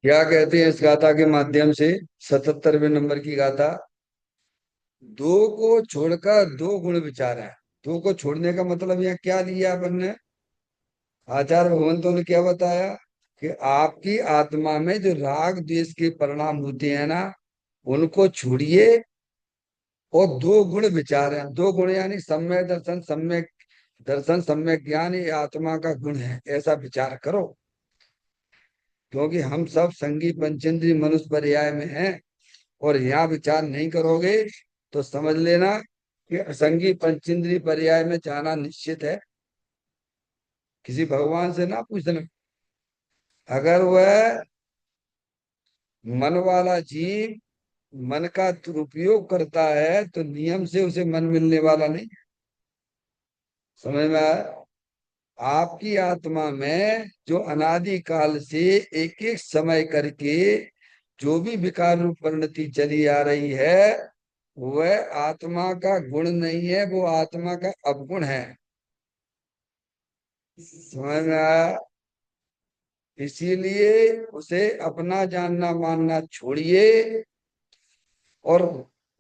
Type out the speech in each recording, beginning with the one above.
क्या कहते हैं इस गाथा के माध्यम से? 77वें नंबर की गाथा। दो को छोड़कर दो गुण विचार है। दो को छोड़ने का मतलब यहाँ क्या लिया अपन ने? आचार्य भगवंतों ने क्या बताया कि आपकी आत्मा में जो राग द्वेष के परिणाम होते हैं ना, उनको छोड़िए और दो गुण विचार हैं। दो गुण यानी सम्यक दर्शन, सम्यक दर्शन, सम्यक ज्ञान, ये आत्मा का गुण है, ऐसा विचार करो। क्योंकि हम सब संगी पंचेंद्रिय मनुष्य पर्याय में हैं, और यहाँ विचार नहीं करोगे तो समझ लेना कि असंगी पंचेंद्रिय पर्याय में जाना निश्चित है। किसी भगवान से ना पूछना। अगर वह मन वाला जीव मन का दुरुपयोग करता है तो नियम से उसे मन मिलने वाला नहीं। समझ में आया? आपकी आत्मा में जो अनादि काल से एक एक समय करके जो भी विकार रूप परिणति चली आ रही है, वह आत्मा का गुण नहीं है, वो आत्मा का अवगुण है। समझ में आया? इसीलिए उसे अपना जानना मानना छोड़िए, और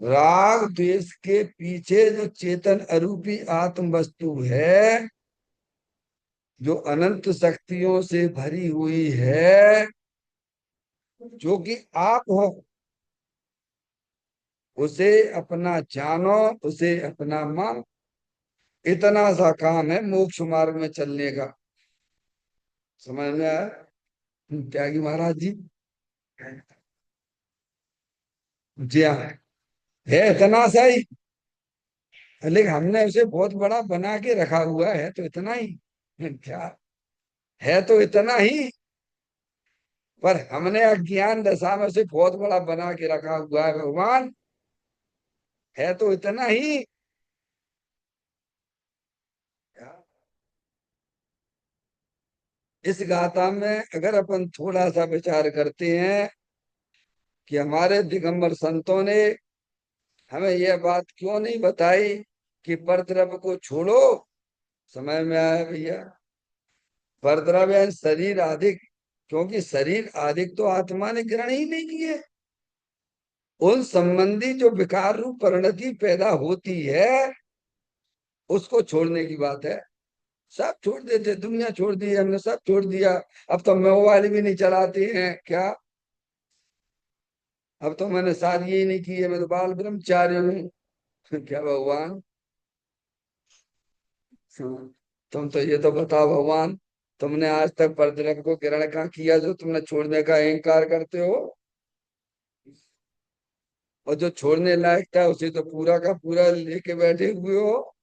राग द्वेष के पीछे जो चेतन अरूपी आत्म वस्तु है, जो अनंत शक्तियों से भरी हुई है, जो कि आप हो, उसे अपना जानो, उसे अपना मानो। इतना सा काम है मोक्ष मार्ग में चलने का। समझ में आया? त्यागी महाराज जी। जी हाँ, है इतना सा ही। लेकिन हमने उसे बहुत बड़ा बना के रखा हुआ है, तो इतना ही क्या है, तो इतना ही। पर हमने अज्ञान दशा में उसे बहुत बड़ा बना के रखा हुआ है। भगवान है तो इतना ही। इस गाथा में अगर अपन थोड़ा सा विचार करते हैं कि हमारे दिगंबर संतों ने हमें यह बात क्यों नहीं बताई कि परद्रव्य को छोड़ो। समझ में आया भैया? परद्रव्य यानी शरीर आदि, क्योंकि शरीर आदि तो आत्मा ने ग्रहण ही नहीं किए। उन संबंधी जो विकार रूप परिणति पैदा होती है, उसको छोड़ने की बात है। सब छोड़ देते, दुनिया छोड़ दी, हमने सब छोड़ दिया। अब तो मोबाइल भी नहीं चलाते हैं क्या? अब तो मैंने शादी ही नहीं की है, मैं तो बाल ब्रह्मचारी हूँ। क्या भगवान? हाँ, तुम तो ये तो बताओ भगवान, तुमने आज तक परद्रव्य को ग्रहण कहाँ किया जो तुमने छोड़ने का अहंकार करते हो? और जो छोड़ने लायक था उसे तो पूरा का पूरा लेके बैठे हुए हो।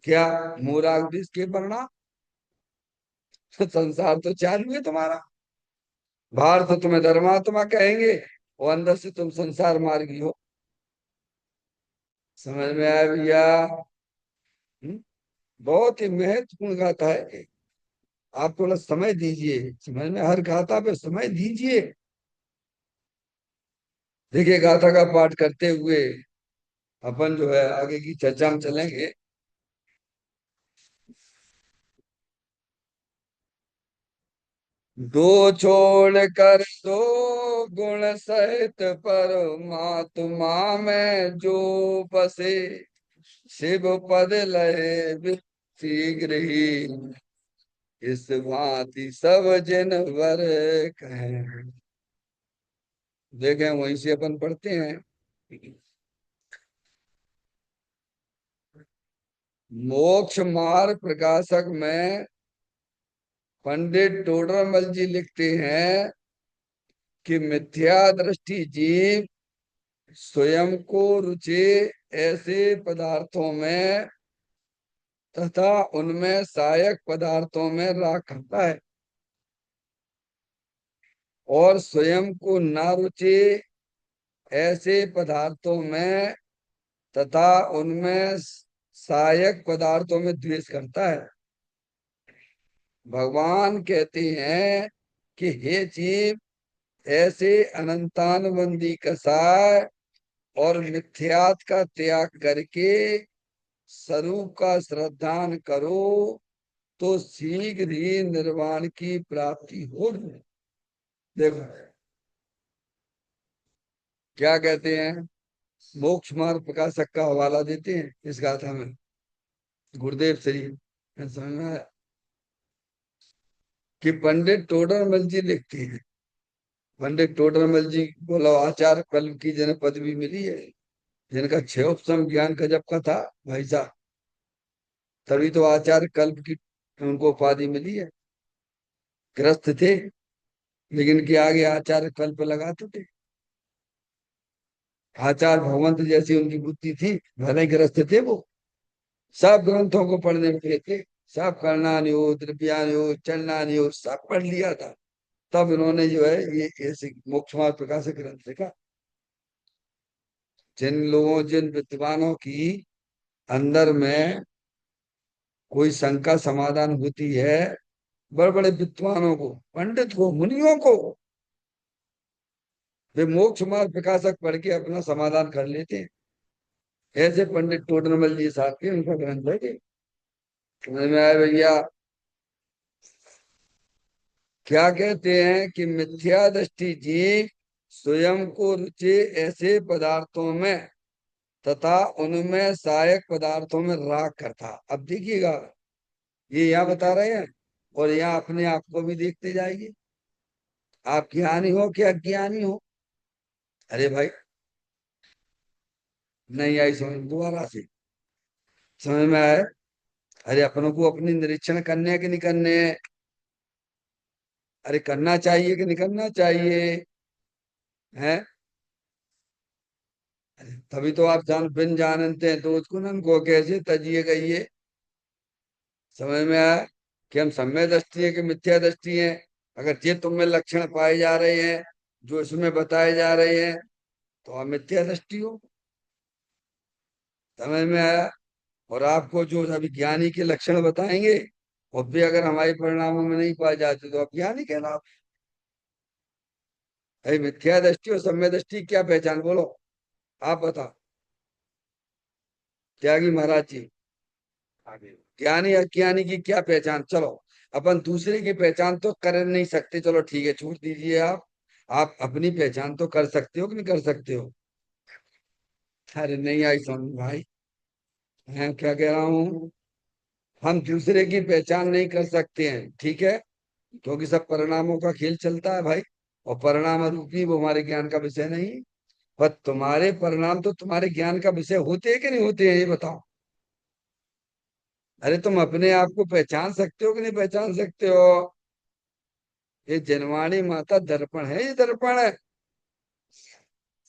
क्या मोराग के परिणाम? संसार तो चालू है तुम्हारा। बाहर तो तुम्हें धर्मात्मा कहेंगे, और अंदर से तुम संसार मार्गी हो। समझ में आया भैया? हम्म? बहुत ही महत्वपूर्ण गाथा है। आप थोड़ा समय दीजिए, समझ में, हर गाथा पे समय दीजिए। देखिए, गाथा का पाठ करते हुए अपन जो है आगे की चर्चा में चलेंगे। दो छोड़ कर दो गुण सहित परमात्मा में जो बसे, शिव पद लहे शीघ्र ही, इस भांति सब जिन वर कहें। देखें, वहीं से अपन पढ़ते हैं। मोक्ष मार्ग प्रकाशक में पंडित टोडरमल जी लिखते हैं कि मिथ्या दृष्टि जीव स्वयं को रुचे ऐसे पदार्थों में तथा उनमें सहायक पदार्थों में राग करता है, और स्वयं को न रुचे ऐसे पदार्थों में तथा उनमें सहायक पदार्थों में द्वेष करता है। भगवान कहते हैं कि हे जीव, ऐसे अनंतानुबंधी कसाय और मिथ्यात का त्याग करके स्वरूप का श्रद्धान करो, तो शीघ्र ही निर्वाण की प्राप्ति होगी। देखो क्या कहते हैं, मोक्ष मार्ग प्रकाशक का हवाला देते हैं इस गाथा में, गुरुदेव श्री, समझ में आया? कि पंडित टोडरमल जी लिखते हैं, पंडित टोडरमल जी बोलो आचार्य कल्प की जिन्हें पदवी मिली है, जिनका क्षयोपम ज्ञान का जब का था भाई साहब, तभी तो आचार्य कल्प की उनको उपाधि मिली है। ग्रस्त थे, लेकिन कि आगे आचार्य कल्प लगाते थे। आचार्य भगवंत जैसी उनकी बुद्धि थी, भले ही ग्रस्त थे वो, सब ग्रंथों को पढ़ने में थे, सब करणानि हो, द्रव्यानि हो, चलनानि हो, सब पढ़ लिया था। तब इन्होंने जो है ये ऐसे मोक्ष मार्ग प्रकाशक ग्रंथ लिखा। जिन विद्वानों की अंदर में कोई शंका समाधान होती है, बड़े बड़े विद्वानों को, पंडित को, मुनियों को, वे मोक्ष मार्ग प्रकाशक पढ़ के अपना समाधान कर लेते हैं। ऐसे पंडित टोडरमल जी साहब के उनका ग्रंथ है ये। समझ में आया भैया? क्या कहते हैं कि मिथ्या दृष्टि जीव स्वयं को रुचि ऐसे पदार्थों में तथा उनमें सहायक पदार्थों में राग करता। अब देखिएगा, ये यहाँ बता रहे हैं, और यहाँ अपने आप को भी देखते जाइए, आप ज्ञानी हो कि अज्ञानी हो। अरे भाई, नहीं आई समझ, दोबारा से समझ में आए? अरे अपनों को अपनी निरीक्षण करने हैं कि नहीं करने हैं? अरे करना चाहिए कि नहीं करना चाहिए? हैं? तभी तो आप जान बिन जानते हैं तो उसको न को कैसे तजिए गई। समझ में आया कि हम सम्य दृष्टि है कि मिथ्या दृष्टि है? अगर ये तुम में लक्षण पाए जा रहे हैं, जो इसमें बताए जा रहे हैं, तो आप मिथ्या दृष्टि हो। समझ में आया? और आपको जो अभी ज्ञानी के लक्षण बताएंगे, वो भी अगर हमारे परिणामों में नहीं पाए जाते तो आप ज्ञानी कहना। भाई मिथ्या दृष्टि और सम्य दृष्टि क्या पहचान, बोलो आप बताओ। त्यागी महाराज जी, ज्ञानी अज्ञानी की क्या पहचान? चलो, अपन दूसरे की पहचान तो कर नहीं सकते, चलो ठीक है, छोड़ दीजिए आप अपनी पहचान तो कर सकते हो कि नहीं कर सकते हो? अरे नहीं आई समझ भाई, मैं क्या कह रहा हूँ, हम दूसरे की पहचान नहीं कर सकते हैं, ठीक है, क्योंकि सब परिणामों का खेल चलता है भाई, और परिणाम रूपी वो हमारे ज्ञान का विषय नहीं। पर तुम्हारे परिणाम तो तुम्हारे ज्ञान का विषय होते हैं कि नहीं होते हैं, ये बताओ। अरे तुम अपने आप को पहचान सकते हो कि नहीं पहचान सकते हो? ये जनवाणी माता दर्पण है, ये दर्पण है।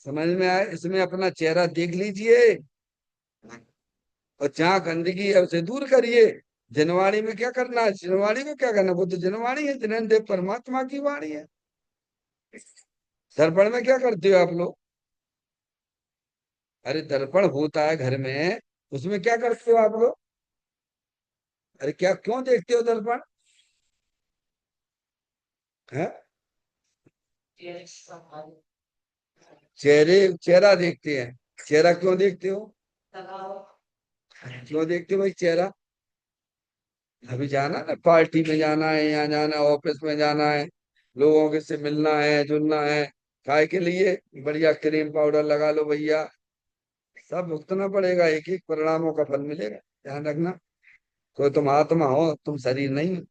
समझ में आए? इसमें अपना चेहरा देख लीजिए, और जहाँ गंदगी है उसे दूर करिए। जनवाणी में क्या करना है, जनवाणी में क्या करना, वो तो जनवाणी है, जिन्हें देव परमात्मा की वाणी है। दर्पण में क्या करते हो आप लोग? अरे दर्पण होता है घर में, उसमें क्या करते हो आप लोग? अरे क्या, क्यों देखते हो दर्पण? है? चेहरा देखते हैं। चेहरा क्यों देखते हो? क्यों देखते हो भाई चेहरा? अभी जाना ना, पार्टी में जाना है, यहाँ जाना है, ऑफिस में जाना है, लोगों के से मिलना है, जुलना है, काय के लिए? बढ़िया क्रीम पाउडर लगा लो भैया, सब भुगतना पड़ेगा, एक एक परिणामों का फल मिलेगा, ध्यान रखना। कोई तुम आत्मा हो, तुम शरीर नहीं हो।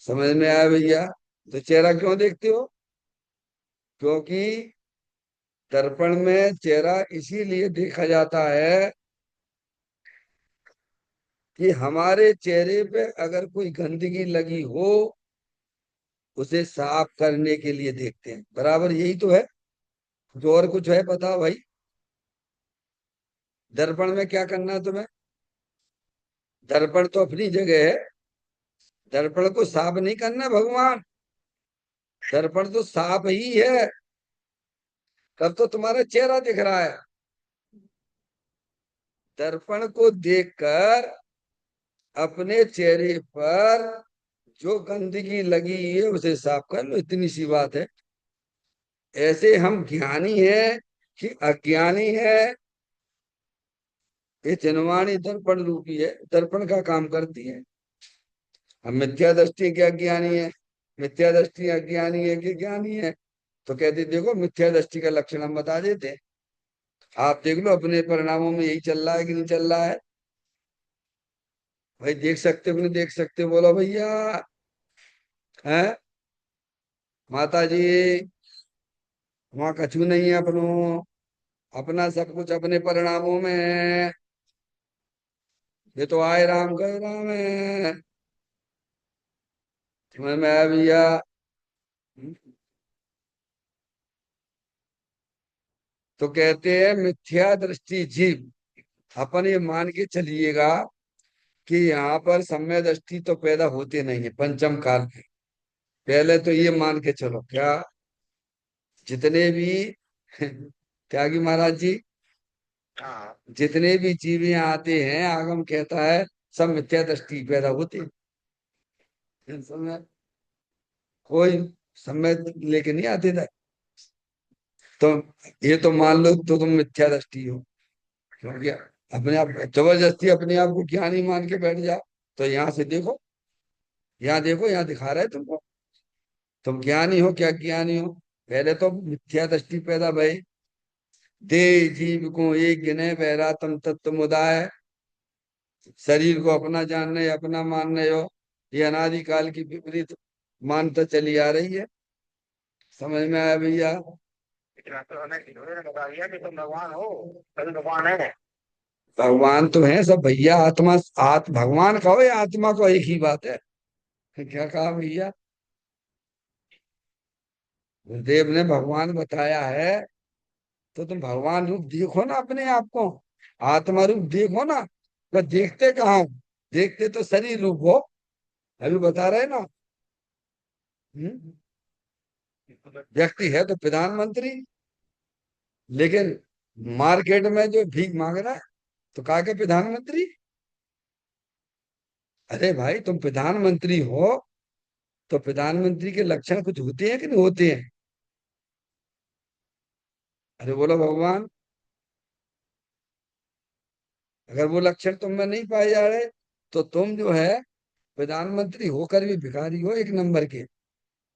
समझ में आया भैया? तो चेहरा क्यों देखते हो? क्योंकि दर्पण में चेहरा इसीलिए देखा जाता है कि हमारे चेहरे पे अगर कोई गंदगी लगी हो, उसे साफ करने के लिए देखते हैं, बराबर यही तो है। जो और कुछ है बताओ भाई? दर्पण में क्या करना है तुम्हें? दर्पण तो अपनी जगह है, दर्पण को साफ नहीं करना भगवान, दर्पण तो साफ ही है, तब तो तुम्हारा चेहरा दिख रहा है। दर्पण को देखकर अपने चेहरे पर जो गंदगी लगी है उसे साफ कर लो, इतनी सी बात है। ऐसे हम ज्ञानी हैं कि अज्ञानी है, ये जनवाणी दर्पण रूपी है, दर्पण का काम करती है। हम मिथ्या दृष्टि के अज्ञानी है। मिथ्या दृष्टि अज्ञानी है कि ज्ञानी है? तो कहते देखो मिथ्या दृष्टि का लक्षण हम बता देते हैं। आप देख लो अपने परिणामों में यही चल रहा है कि नहीं चल रहा है? भाई देख सकते हो कि नहीं देख सकते हो? बोलो भैया। है माता जी, वहां कछु नहीं है अपनो। अपना सब कुछ अपने परिणामों में है। ये तो आए राम गए राम है। समझ में आया भैया? तो कहते हैं मिथ्या दृष्टि जीव। अपन ये मान के चलिएगा कि यहाँ पर सम्यक दृष्टि तो पैदा होते नहीं है पंचम काल में। पहले तो ये मान के चलो क्या, जितने भी त्यागी महाराज जी, जितने भी जीव यहाँ आते हैं आगम कहता है सब मिथ्या दृष्टि पैदा होती है। समय कोई समय लेके नहीं आते थे। तो ये तो मान लो तो तुम मिथ्या दृष्टि हो, क्योंकि अपने आप जबरदस्ती अपने आप को ज्ञानी मान के बैठ जाओ। तो यहाँ से देखो, यहाँ देखो, यहाँ दिखा रहा है तुमको। तुम ज्ञानी हो क्या ज्ञानी हो? पहले तो मिथ्या दृष्टि पैदा भई। दे जीव को एक गिने बहरा तम तत्व मुदाय। शरीर को अपना जानने अपना मानने हो, ये अनादिकाल की विपरीत मानता चली आ रही है। समझ में आया भैया? इतना तो हमें किन्होंने बता दिया कि तुम भगवान हो, तुम भगवान है। भगवान तो है सब भैया। आत्मा भगवान कहो या आत्मा को एक ही बात है। क्या कहा भैया? गुरुदेव ने भगवान बताया है। तो तुम भगवान रूप देखो ना अपने आप को। आत्मा रूप देखो ना। तो देखते कहाँ हो? देखते तो शरीर रूप हो। अभी बता रहे ना। हम्म? व्यक्ति है तो प्रधानमंत्री, लेकिन मार्केट में जो भीख मांग रहा है तो कहा के प्रधानमंत्री। अरे भाई तुम प्रधानमंत्री हो तो प्रधानमंत्री के लक्षण कुछ होते हैं कि नहीं होते हैं? अरे बोलो भगवान। अगर वो लक्षण तुम में नहीं पाए जा रहे तो तुम जो है प्रधानमंत्री होकर भी भिखारी हो एक नंबर के।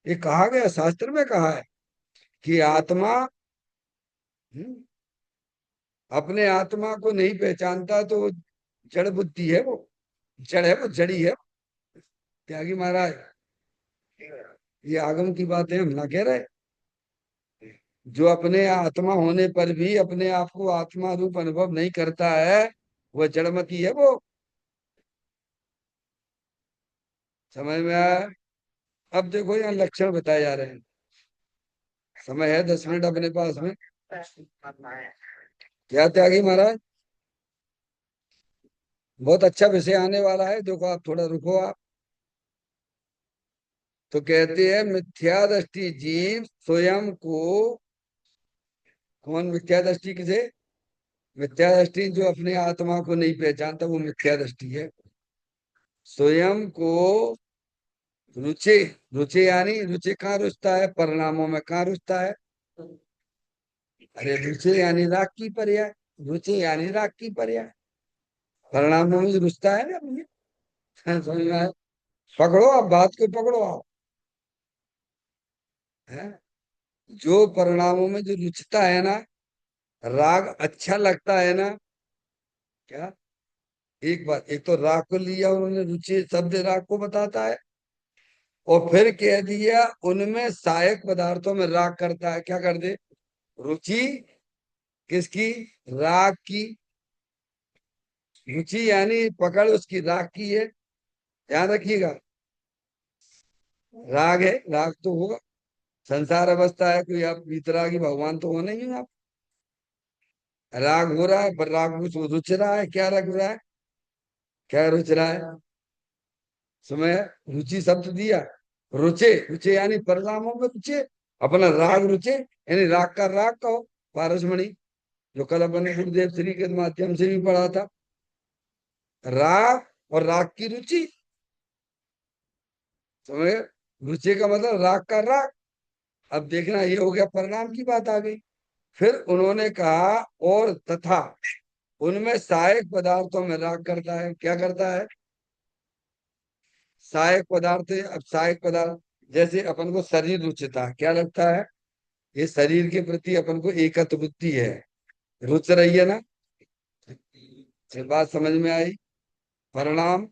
ये कहा गया, शास्त्र में कहा है कि आत्मा हम्म, अपने आत्मा को नहीं पहचानता तो वो जड़ बुद्धि है। वो जड़ है, वो जड़ी है। त्यागी महाराज, ये आगम की बातें हम ना कह रहे। जो अपने आत्मा होने पर भी अपने आप को आत्मा रूप अनुभव नहीं करता है वह जड़मती है वो। समझ में आया? अब देखो यहाँ लक्षण बताए जा रहे हैं। समय है 10 मिनट अपने पास में। क्या त्यागी महाराज? बहुत अच्छा विषय आने वाला है, देखो आप थोड़ा रुको आप। तो कहते हैं मिथ्या दृष्टि जीव स्वयं को। कौन मिथ्या दृष्टि किसे? मिथ्या दृष्टि जो अपने आत्मा को नहीं पहचानता वो मिथ्या दृष्टि है। स्वयं को रुचि, रुचि यानी रुचि कहाँ रुचता है? परिणामों में कहाँ रुचता है? अरे रुचि यानी राग की पर्याय। रुचि यानी राग की पर्याय। परिणामों में जो रुचता है ना भैया। समझ में आया? पकड़ो आप बात को, पकड़ो आप। है जो परिणामों में जो रुचता है ना, राग अच्छा लगता है ना। क्या? एक बात, एक तो राग को लिया उन्होंने, रुचि शब्द राग को बताता है। और फिर कह दिया उनमें सहायक पदार्थों में राग करता है। क्या कर दे? रुचि किसकी? राग की। रुचि यानी पकड़ उसकी राग की है। ध्यान रखिएगा। राग है, राग तो होगा। संसार अवस्था है, कोई आप वितरागी भगवान तो हो नहीं आप। राग हो रहा है पर राग कुछ रुच रहा है। क्या रख रहा है? क्या रुच रहा है? समय रुचि शब्द दिया। रुचे, रुचे यानी परिणामों में रुचे। अपना राग रुचे यानी राग का राग कहो। पारसमणि जो कल अपन ने गुरुदेव श्री के माध्यम से भी पढ़ा था। राग और राग की रुचि। समझ? रुचि का मतलब राग का राग। अब देखना ये हो गया, परिणाम की बात आ गई। फिर उन्होंने कहा और तथा उनमें सहायक पदार्थों में राग करता है। क्या करता है? सहायक पदार्थ है। अब सहायक पदार्थ जैसे अपन को शरीर रुचता, क्या लगता है? ये शरीर के प्रति अपन को एकत्व बुद्धि है, रुच रही है ना? ये बात समझ में आई? परिणाम,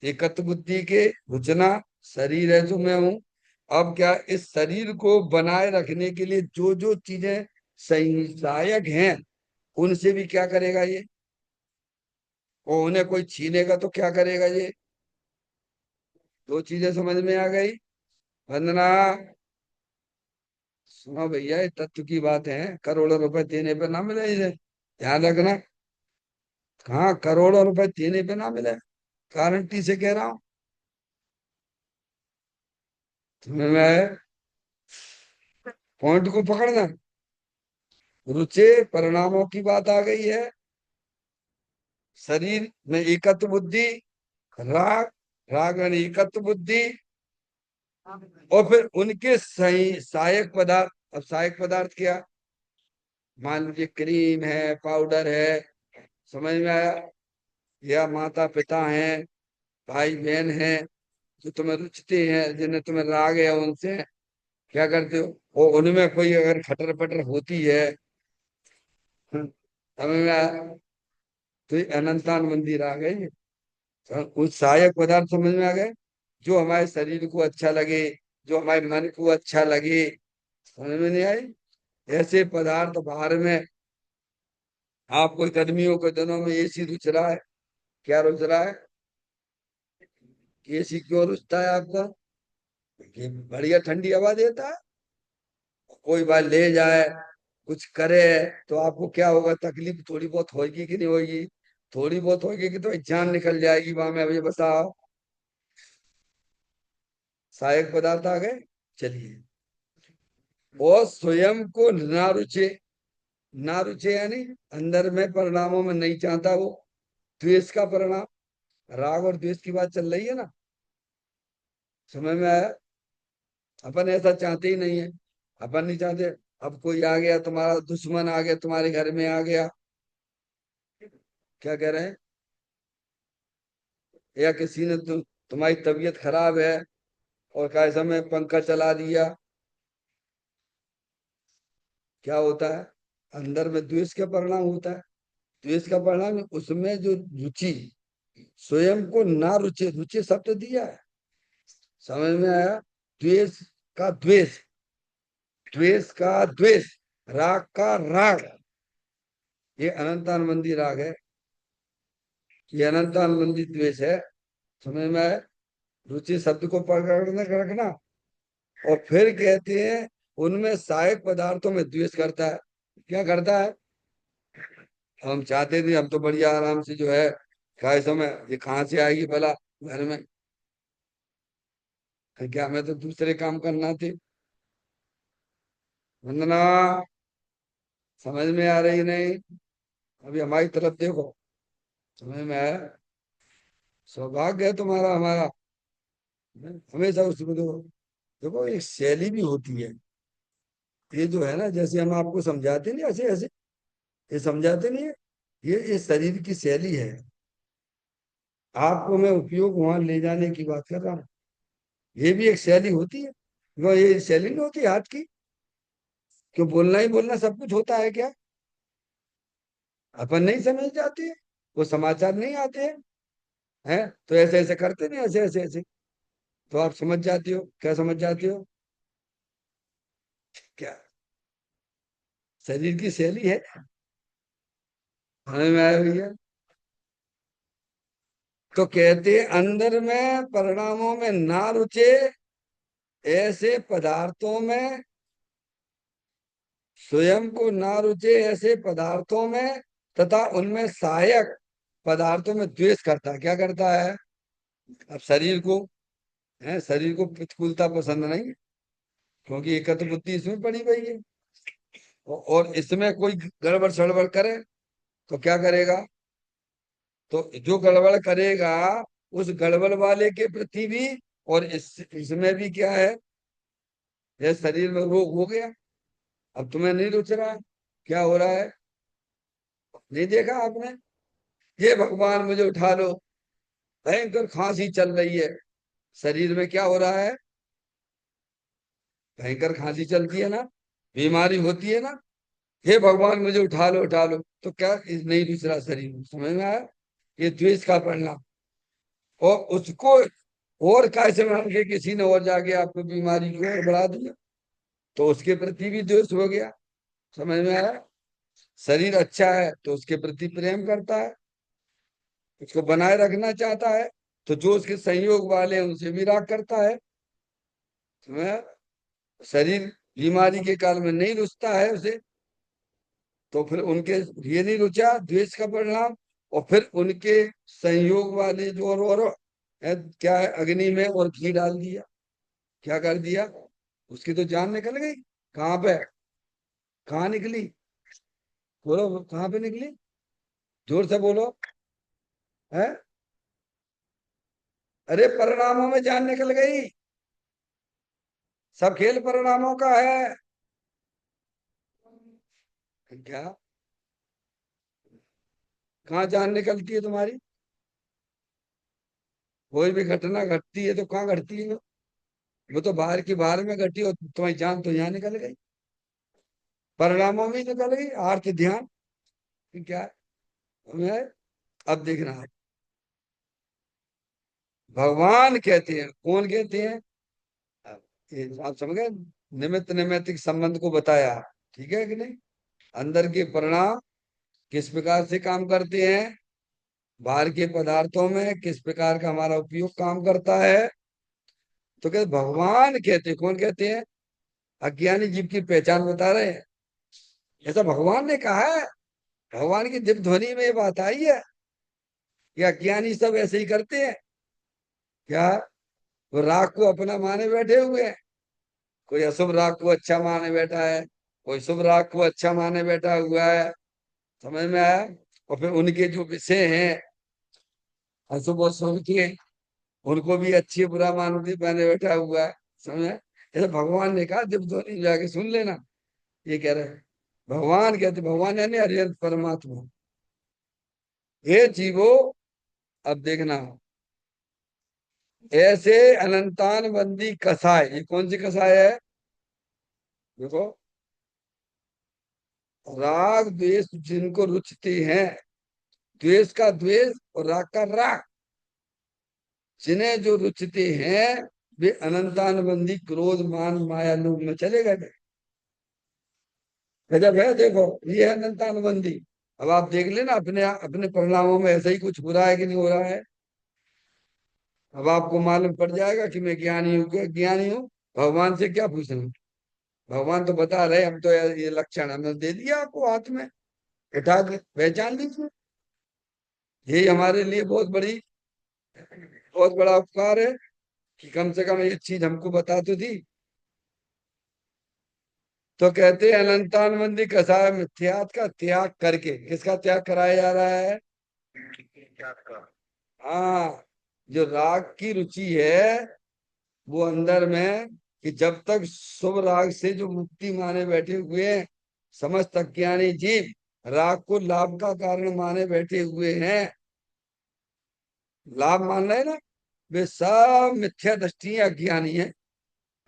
एकत्व बुद्धि के रुचना, शरीर है जो मैं हूं। अब क्या, इस शरीर को बनाए रखने के लिए जो जो चीजें सहायक हैं, उनसे भी क्या करेगा ये? और उन्हें कोई छीनेगा तो क्या करेगा ये? दो चीजें समझ में आ गई? वंदना, सुनो भैया, ये तत्व की बात है, करोड़ों रुपए देने पे ना मिले इसे, ध्यान रखना। हाँ, करोड़ों रुपए देने पे ना मिले, गारंटी से कह रहा हूं। तुम्हें मैं पॉइंट को पकड़ना। रुचे परिणामों की बात आ गई है, शरीर में एकत्व बुद्धि, राग, राग यानी एकत्व बुद्धि, और फिर उनके सही सहायक पदार्थ। अब सहायक पदार्थ क्या? मान लीजिए क्रीम है, पाउडर है, समझ में आया? या माता पिता हैं, भाई बहन हैं, जो तुम्हें रुचते हैं, जिन्हें तुम्हें राग है, उनसे क्या करते हो? और उनमें कोई अगर खटर पटर होती है, समझ में आया? तो ये अनंतान मंदिर आ गए। तो कुछ सहायक पदार्थ समझ में आ गए, जो हमारे शरीर को अच्छा लगे, जो हमारे मन को अच्छा लगे, समझ में नहीं आई? ऐसे पदार्थ बाहर में। आपको गर्मियों के दिनों में एसी रुच रहा है, क्या रुच रहा है? एसी क्यों रुचता है आपका? ये बढ़िया ठंडी हवा देता है। कोई बात ले जाए, कुछ करे, तो आपको क्या होगा? तकलीफ थोड़ी बहुत होगी कि नहीं होगी? थोड़ी बहुत होगी कि तो जान निकल जाएगी वहां में। अभी बताओ, सहायक पदार्थ आ गए। चलिए, और स्वयं को ना रुचे, ना रुचे यानी अंदर में परिणामों में नहीं चाहता वो, द्वेष का परिणाम। राग और द्वेष की बात चल रही है ना, समझ में आया? अपन ऐसा चाहते ही नहीं है, अपन नहीं चाहते। अब कोई आ गया, तुम्हारा दुश्मन आ गया, तुम्हारे घर में आ गया, क्या कह रहे हैं? या किसी ने तुम्हारी तबीयत खराब है और काय समय पंखा चला दिया, क्या होता है? अंदर में द्वेष का परिणाम होता है। द्वेष का परिणाम उसमें जो रुचि, स्वयं को ना रुचे, रुचि शब्द दिया है, समझ में आया? द्वेष का द्वेष, द्वेष का द्वेष, राग का राग, ये अनंतानुबंधी राग है, ये अनंतानुबंधी द्वेष है, समझ में आया? रुचि शब्द को पकड़ने का रखना। और फिर कहते हैं उनमें सहायक पदार्थों में द्वेष करता है। क्या करता है? हम चाहते थे, हम तो बढ़िया आराम से जो है, काय समय ये कहाँ से आएगी भला घर में? क्या हमें तो दूसरे काम करना थे। वंदना, समझ में आ रही नहीं? अभी हमारी तरफ देखो, समझ में आया? सौभाग्य है तुम्हारा हमारा, हमेशा उसको देखो। देखो, एक शैली भी होती है, ये जो है ना, जैसे हम आपको समझाते नहीं ऐसे ऐसे, ये समझाते नहीं है, ये शरीर की शैली है। आपको मैं उपयोग वहां ले जाने की बात कर रहा हूँ, ये भी एक शैली होती है। ये शैली नहीं होती हाथ की? क्यों, बोलना ही बोलना सब कुछ होता है क्या? अपन नहीं समझ जाते हैं, वो समाचार नहीं आते हैं, हैं? तो ऐसे ऐसे करते नहीं, ऐसे ऐसे ऐसे, तो आप समझ जाती हो। क्या समझ जाती हो? क्या? शरीर की शैली है, हमें में आया भैया। तो कहते हैं, अंदर में परिणामों में ना रुचे ऐसे पदार्थों में, स्वयं को ना रुचे ऐसे पदार्थों में, तथा उनमें सहायक पदार्थों में द्वेष करता है। क्या करता है? अब शरीर को, है, शरीर को प्रतिकूलता पसंद नहीं है, क्योंकि एकत्र बुद्धि इसमें पड़ी हुई है। और इसमें कोई गड़बड़ सड़बड़ करे तो क्या करेगा? तो जो गड़बड़ करेगा, उस गड़बड़ वाले के प्रति भी, और इसमें भी क्या है, ये शरीर में रोग हो गया। अब तुम्हें नहीं रुच रहा है, क्या हो रहा है? नहीं देखा आपने? ये भगवान मुझे उठा लो, भयंकर खांसी चल रही है, शरीर में क्या हो रहा है? भयंकर खांसी चलती है ना, बीमारी होती है ना, हे भगवान मुझे उठा लो, तो क्या इस नहीं दूसरा शरीर में, समझ में आया? ये द्वेष का परिणाम। और उसको और कैसे मान के किसी ने और जाके आपको बीमारी को और बढ़ा दिया, तो उसके प्रति भी द्वेष हो गया। समझ में आया? शरीर अच्छा है तो उसके प्रति प्रेम करता है, उसको बनाए रखना चाहता है, तो जो उसके संयोग वाले हैं उनसे भी राग करता है। समझ में आया? शरीर बीमारी के काल में नहीं रुचता है उसे, तो फिर उनके ये नहीं रुचा, द्वेष का परिणाम। और फिर उनके संयोग वाले जो और क्या है, अग्नि में और घी डाल दिया। क्या कर दिया? उसकी तो जान निकल गई। कहाँ पे? कहाँ निकली? बोलो कहाँ पे निकली? जोर से बोलो। है? अरे परिणामों में जान निकल गई। सब खेल परिणामों का है। क्या? कहाँ जान निकलती है तुम्हारी? कोई भी घटना घटती है तो कहाँ घटती है? वो तो बाहर की बाहर में घटी और तुम्हारी जान तो यहाँ निकल गई, परिणामों में ही निकल गई। आर्थ ध्यान। क्या है? हमें अब देखना है। भगवान कहते हैं, कौन कहते हैं? अब ये आप समझ गए, निमित्त निमित्त संबंध को बताया। ठीक है कि नहीं? अंदर के परिणाम किस प्रकार से काम करते हैं, बाहर के पदार्थों में किस प्रकार का हमारा उपयोग काम करता है। तो कहते भगवान कहते, कौन कहते हैं? अज्ञानी जीव की पहचान बता रहे हैं। ऐसा भगवान ने कहा है। भगवान की दिव्य ध्वनि में ये बात आई है। ये अज्ञानी सब ऐसे ही करते हैं। क्या? वो राग को अपना माने बैठे हुए हैं। कोई अशुभ राग को अच्छा माने बैठा है, कोई शुभ राग को अच्छा माने बैठा हुआ है। समझ में आया? और फिर उनके जो विषय हैं अशुभ और शुभ के, उनको भी अच्छी बुरा मानती माने बैठा हुआ है। समझ में आया? जैसे भगवान ने कहा, जब ध्वनि जाके सुन लेना। ये कह रहे हैं, भगवान कहते, भगवान यानी हरिहर परमात्मा। हे जीवो, अब देखना, ऐसे अनंतान बंदी कसाय, ये कौन सी कसाय है? देखो, राग द्वेष जिनको रुचते हैं, द्वेष का द्वेष और राग का राग, जिन्हें जो रुचते हैं, वे अनंतानुबंधी क्रोध मान माया लोभ में चले गए। गजब है। देखो, ये है अनंतानुबंधी। अब आप देख लेना अपने अपने परिणामों में ऐसा ही कुछ हो रहा है कि नहीं हो रहा है। अब आपको मालूम पड़ जाएगा कि मैं ज्ञानी हूँ क्या ज्ञानी हूँ। भगवान से क्या पूछना? भगवान तो बता रहे, हम तो ये लक्षण हमने दे दिया आपको हाथ में, उठा के पहचान लीजिए। यही हमारे लिए बहुत बड़ा उपकार है कि कम से कम ये चीज हमको बता तो दी। तो कहते हैं अनंतानबंदी कसाय मिथ्यात का त्याग करके, किसका त्याग कराया जा रहा है? हाँ, जो राग की रुचि है वो अंदर में, कि जब तक शुभ राग से जो मुक्ति माने बैठे हुए हैं समस्त अज्ञानी जीव, राग को लाभ का कारण माने बैठे हुए हैं, लाभ मान रहे हैं ना, वे सब मिथ्या दृष्टि अज्ञानी है।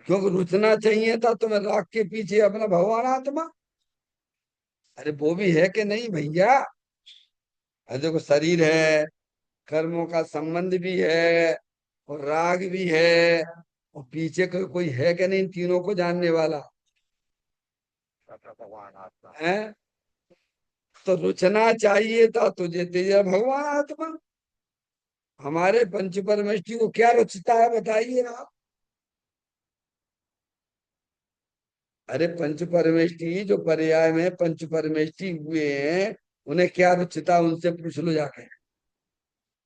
क्योंकि रुचना चाहिए था तुम्हें राग के पीछे अपना भगवान आत्मा। अरे वो भी है कि नहीं भैया? अरे देखो, शरीर है, कर्मों का संबंध भी है, और राग भी है, और पीछे कोई है कि नहीं इन तीनों को जानने वाला? है। तो रुचना चाहिए था तुझे तेरा भगवान आत्मा। हमारे पंच परमेष्टि को क्या रुचता है बताइए आप? अरे पंच परमेष्टि जो पर्याय में पंच परमेष्टि हुए हैं, उन्हें क्या रुचता, उनसे पूछ लो जाके।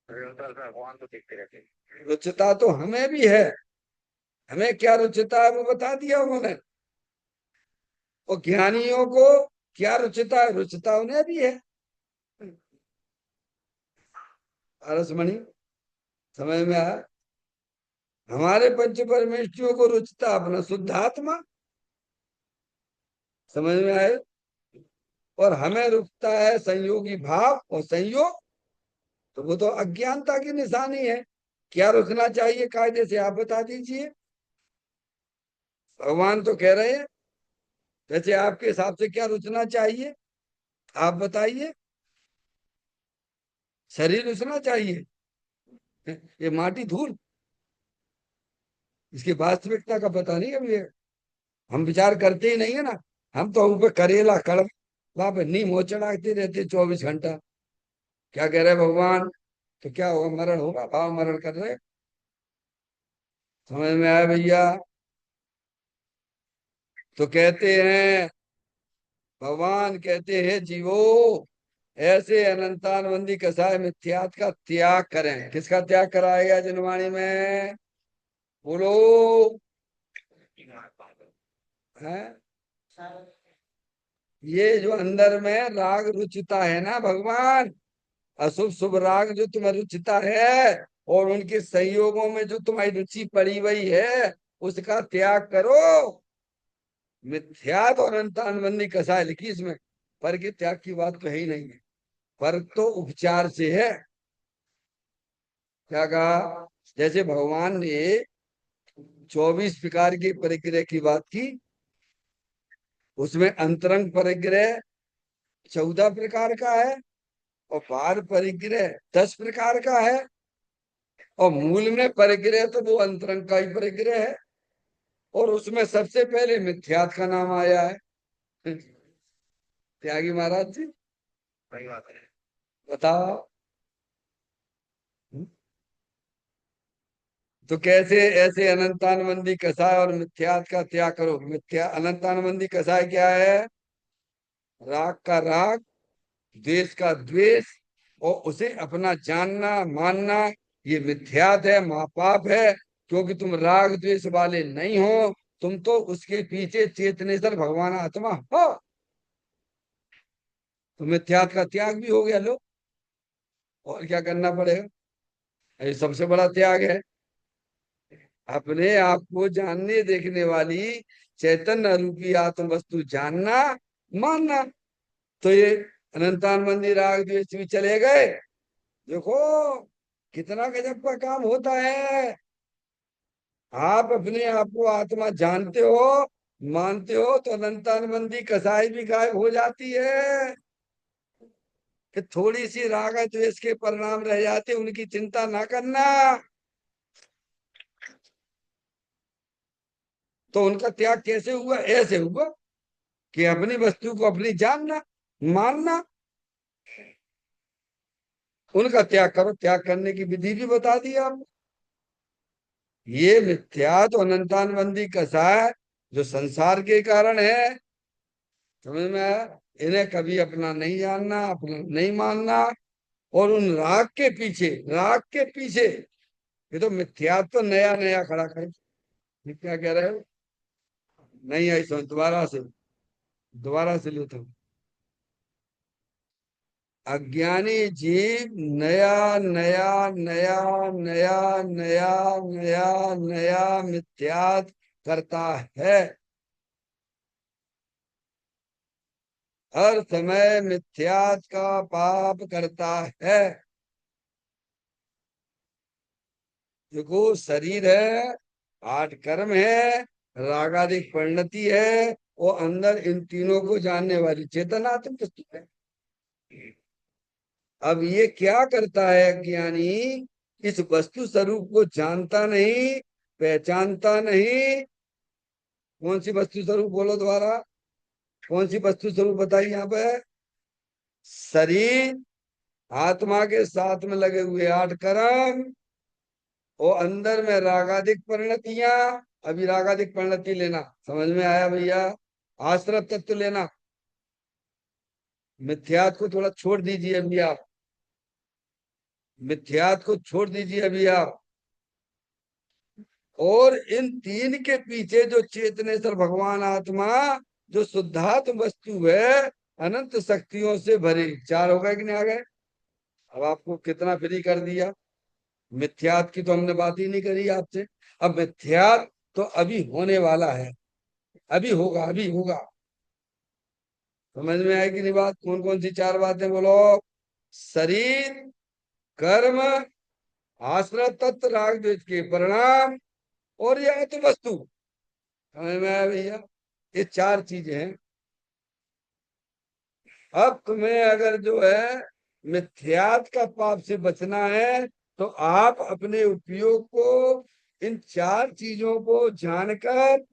भगवान तो देखते रहते हैं। रुचता तो हमें भी है। हमें क्या रुचता है वो बता दिया उन्होंने। और ज्ञानियों को क्या रुचता है, रुचता उन्हें भी है। आरसमणि, समझ में आया? हमारे पंच परमेष्टियों को रुचता अपना शुद्ध आत्मा। समझ में आए? और हमें रुचता है संयोगी भाव और संयोग, तो वो तो अज्ञानता की निशानी है। क्या रुचना चाहिए कायदे से आप बता दीजिए। भगवान तो कह रहे हैं, वैसे आपके हिसाब से क्या रुचना चाहिए, आप बताइए। शरीर रुचना चाहिए? ये माटी धूल, इसकी वास्तविकता का पता नहीं अभी। हम विचार करते ही नहीं है ना। हम तो ऊपर करेला कड़वा वहां पे नीम हो चढ़ाते रहते 24 घंटा। क्या कह रहे हैं भगवान? तो क्या होगा, मरण होगा, भाव मरण कर रहे हैं। समझ में आया भैया? तो कहते हैं, भगवान कहते हैं जीवो, ऐसे अनंतानवंदी कसाय मिथ्यात का त्याग करें। किसका त्याग कराएगा जिनवाणी में? बोलो। है ये जो अंदर में राग रुचिता है ना भगवान, अशुभ शुभ राग जो तुम्हें रुचिता है, और उनके संयोगों में जो तुम्हारी रुचि पड़ी हुई है, उसका त्याग करो। मिथ्यात और अंतानुबंधी कसाय लिखी इसमें। पर के त्याग की बात तो है ही नहीं है। पर तो उपचार से है। क्या कहा? जैसे भगवान ने 24 प्रकार की परिग्रह की बात की, उसमें अंतरंग परिग्रह 14 प्रकार का है, और बाह्य परिग्रह 10 प्रकार का है, और मूल में परिग्रह तो वो अंतरंग का ही परिग्रह है। और उसमें सबसे पहले मिथ्यात का नाम आया है। त्यागी महाराज जी, सही बात है, बताओ। तो कैसे ऐसे अनंतानबंदी कसाय और मिथ्यात का त्याग करो। मिथ्या अनंतानबंदी कसाय क्या है? राग का राग, द्वेष का द्वेष, और उसे अपना जानना मानना, ये मिथ्यात है, महापाप है। क्योंकि तुम राग द्वेष वाले नहीं हो, तुम तो उसके पीछे चेतनेश्वर भगवान आत्मा हो। तो मिथ्यात का त्याग भी हो गया। लो, और क्या करना पड़ेगा? ये सबसे बड़ा त्याग है। अपने आप को जानने देखने वाली चैतन्य रूपी आत्म वस्तु जानना मानना। तो ये अनंतान मंदिर राग द्वेष भी चले गए। देखो कितना गजब का काम होता है। आप अपने आप को आत्मा जानते हो, मानते हो, तो अनंतानबंदी कसाई भी गायब हो जाती है। कि थोड़ी सी राग द्वेष के परिणाम रह जाते, उनकी चिंता ना करना। तो उनका त्याग कैसे हुआ? ऐसे हुआ कि अपनी वस्तु को अपनी जानना मानना। उनका त्याग करो, त्याग करने की विधि भी बता दी आपने। ये मिथ्या तो अनंतानबंदी कसाय जो संसार के कारण है, समझ में आया? इन्हें कभी अपना नहीं जानना, अपना नहीं मानना। और उन राग के पीछे, ये तो मिथ्या तो नया नया खड़ा कर। ये क्या कह रहे हो? नहीं आई समझ, दोबारा से लेता हूँ। अज्ञानी जीव नया नया नया नया नया नया नया मिथ्यात करता है। हर समय मिथ्यात का पाप करता है। देखो शरीर है, 8 कर्म है, रागादिक परिणति है, और अंदर इन तीनों को जानने वाली चेतना आत्म वस्तु है। अब ये क्या करता है ज्ञानी? इस वस्तु स्वरूप को जानता नहीं, पहचानता नहीं। कौन सी वस्तु स्वरूप बोलो दोबारा? कौन सी वस्तु स्वरूप बताइए यहाँ पे? शरीर, आत्मा के साथ में लगे हुए 8 कर्म, और अंदर में रागादिक परिणतियां। अभी रागादिक परिणति लेना समझ में आया भैया? आश्रत तत्व लेना। मिथ्यात को थोड़ा छोड़ दीजिए अभी आप। मिथ्यात को छोड़ दीजिए अभी आप। और इन तीन के पीछे जो चेतनेश्वर भगवान आत्मा, जो शुद्धात्म वस्तु है, अनंत शक्तियों से भरी। 4 हो गए कि नहीं आ गए? अब आपको कितना फ्री कर दिया। मिथ्यात की तो हमने बात ही नहीं करी आपसे। अब मिथ्यात तो अभी होने वाला है, अभी होगा, अभी होगा। समझ में आएगी नहीं बात? कौन कौन सी 4 बातें बोलो? शरीर, कर्म, आश्रय तत्व, राग द्वेष के परिणाम, और यह तो वस्तु। समझ में आया भैया? ये चार चीजें हैं। अब तुम्हें अगर जो है मिथ्यात का पाप से बचना है, तो आप अपने उपयोग को इन चार चीजों को जानकर,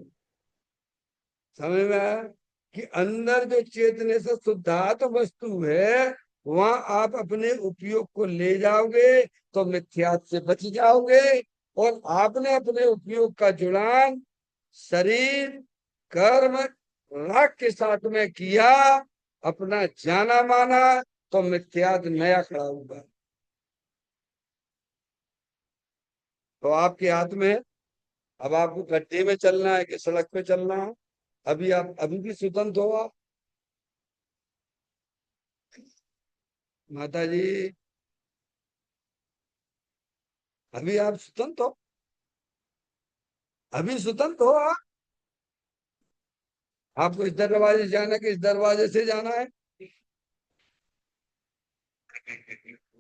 समझ में आया, कि अंदर जो चेतने से शुद्धात्म वस्तु है, वहां आप अपने उपयोग को ले जाओगे तो मिथ्यात से बच जाओगे। और आपने अपने उपयोग का जुड़ान शरीर, कर्म, राग के साथ में किया, अपना जाना माना, तो मिथ्यात नया खड़ा होगा। तो आपके हाथ में है। अब आपको गड्ढे में चलना है कि सड़क पे चलना है? अभी आप अभी भी स्वतंत्र हो आप। माता जी, अभी आप स्वतंत्र हो। अभी स्वतंत्र हो आप। आपको इस दरवाजे से जाना है कि इस दरवाजे से जाना है?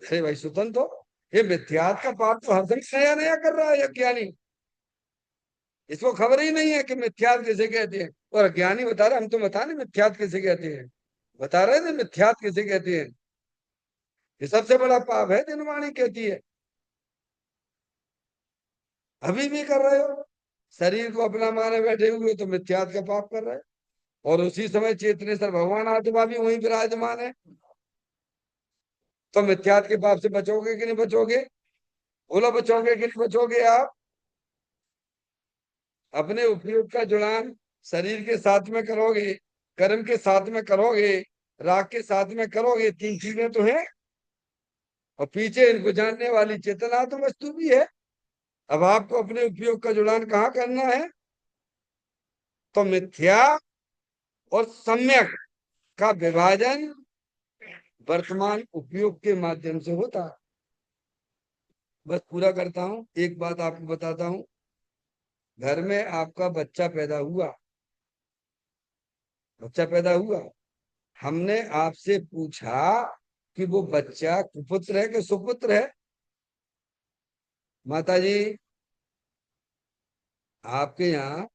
अरे भाई स्वतंत्र हो। ये मिथ्यात का पाप तो हर समय नया नया कर रहा है अज्ञानी। इसको खबर ही नहीं है कि मिथ्यात किसे कहते हैं। और अज्ञानी बता रहे, हम तो बता रहे मिथ्यात किसे कहते हैं। बता रहे थे मिथ्यात किसे कहते हैं। ये सबसे बड़ा पाप है, दिनवाणी कहती है। अभी भी कर रहे हो। शरीर को अपना माने बैठे हुए तो मिथ्यात का पाप कर रहे हो। और उसी समय चेतनेश्वर भगवान आत्मा भी वहीं विराजमान है। तो मिथ्यात के पाप से बचोगे कि नहीं बचोगे? बोलो, बचोगे कि नहीं बचोगे आप? अपने उपयोग का जुड़ान शरीर के साथ में करोगे, कर्म के साथ में करोगे, राग के साथ में करोगे। तीन चीजें तो हैं। और पीछे इनको जानने वाली चेतना तो वस्तु भी है। अब आपको अपने उपयोग का जुड़ान कहाँ करना है? तो मिथ्या और सम्यक का विभाजन वर्तमान उपयोग के माध्यम से होता है। बस पूरा करता हूं, एक बात आपको बताता हूं। घर में आपका बच्चा पैदा हुआ। बच्चा पैदा हुआ। हमने आपसे पूछा कि वो बच्चा कुपुत्र है कि सुपुत्र है? माता जी, आपके यहाँ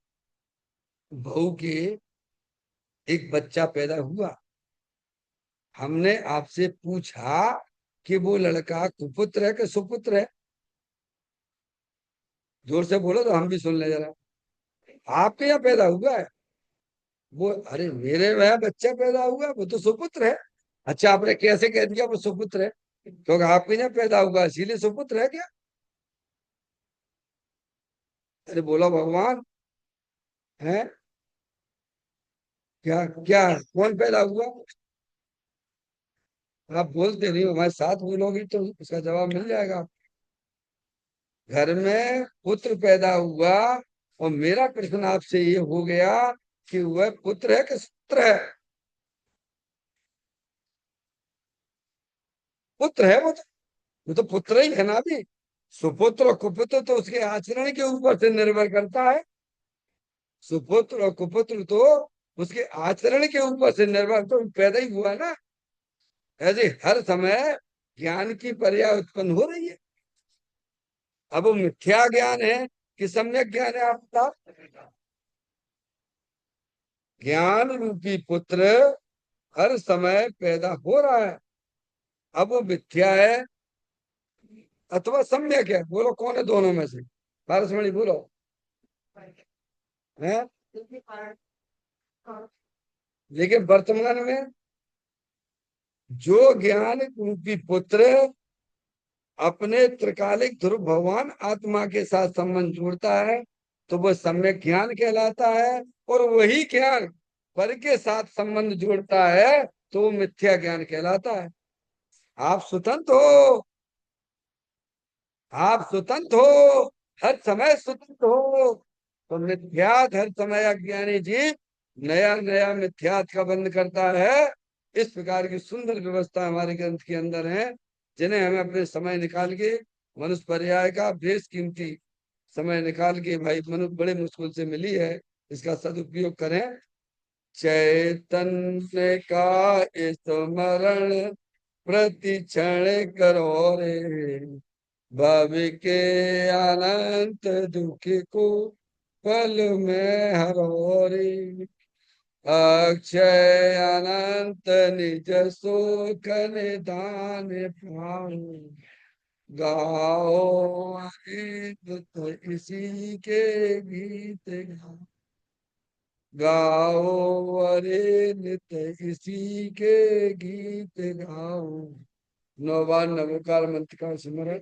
बहू के एक बच्चा पैदा हुआ। हमने आपसे पूछा कि वो लड़का कुपुत्र है कि सुपुत्र है? जोर से बोलो तो हम भी सुन ले जरा। आपके यहाँ पैदा हुआ है वो? अरे मेरे वह बच्चा पैदा हुआ, वो तो सुपुत्र है। अच्छा, आपने कैसे कह दिया वो सुपुत्र है? क्योंकि आपके यहाँ पैदा हुआ इसीलिए सुपुत्र है क्या? अरे बोलो भगवान। है क्या? क्या कौन पैदा हुआ? आप बोलते नहीं हो, हमारे साथ बोलोगी तो उसका जवाब मिल जाएगा। घर में पुत्र पैदा हुआ। और मेरा प्रश्न आपसे ये हो गया कि वह पुत्र है कि सुपुत्र है? पुत्र है वो तो। वो तो पुत्र ही है ना अभी। सुपुत्र और कुपुत्र तो उसके आचरण के ऊपर से निर्भर करता है। सुपुत्र और कुपुत्र तो उसके आचरण के ऊपर से निर्भर, तो पैदा ही हुआ ना। ऐसे हर समय ज्ञान की पर्याय उत्पन्न हो रही है। अब वो मिथ्या ज्ञान है कि सम्यक ज्ञान है, आप बताओ। ज्ञान रूपी पुत्र हर समय पैदा हो रहा है। अब वो मिथ्या है अथवा सम्यक है? बोलो कौन है दोनों में से? पारसमणि बोलो। है? लेकिन वर्तमान में जो ज्ञान रूपी पुत्र अपने त्रिकालिक ध्रुव भगवान आत्मा के साथ संबंध जोड़ता है, तो वह सम्यक ज्ञान कहलाता है। और वही ज्ञान पर के साथ संबंध जोड़ता है तो वो मिथ्या ज्ञान कहलाता है। आप स्वतंत्र हो। आप स्वतंत्र हो। हर समय स्वतंत्र हो। तो मिथ्यात हर समय अज्ञानी जीव नया नया मिथ्यात का बंध करता है। इस प्रकार की सुंदर व्यवस्था हमारे ग्रंथ के अंदर है, जिन्हें हमें अपने समय निकाल के, मनुष्य पर्याय का बेशकीमती समय निकाल के, भाई मनुष्य बड़े मुश्किल से मिली है, इसका सदुपयोग करें। चैतन्य का स्मरण प्रति क्षण करो रे, भव के अनंत दुख को पल में हरोरी, अक्षय अनंत निज सुख निधान पाऊं। गाओ अरे नित इसी के गीत गाओ, गाओ अरे नित इसी के गीत गाओ। नौ बार नवोकार मंत्र का स्मरण।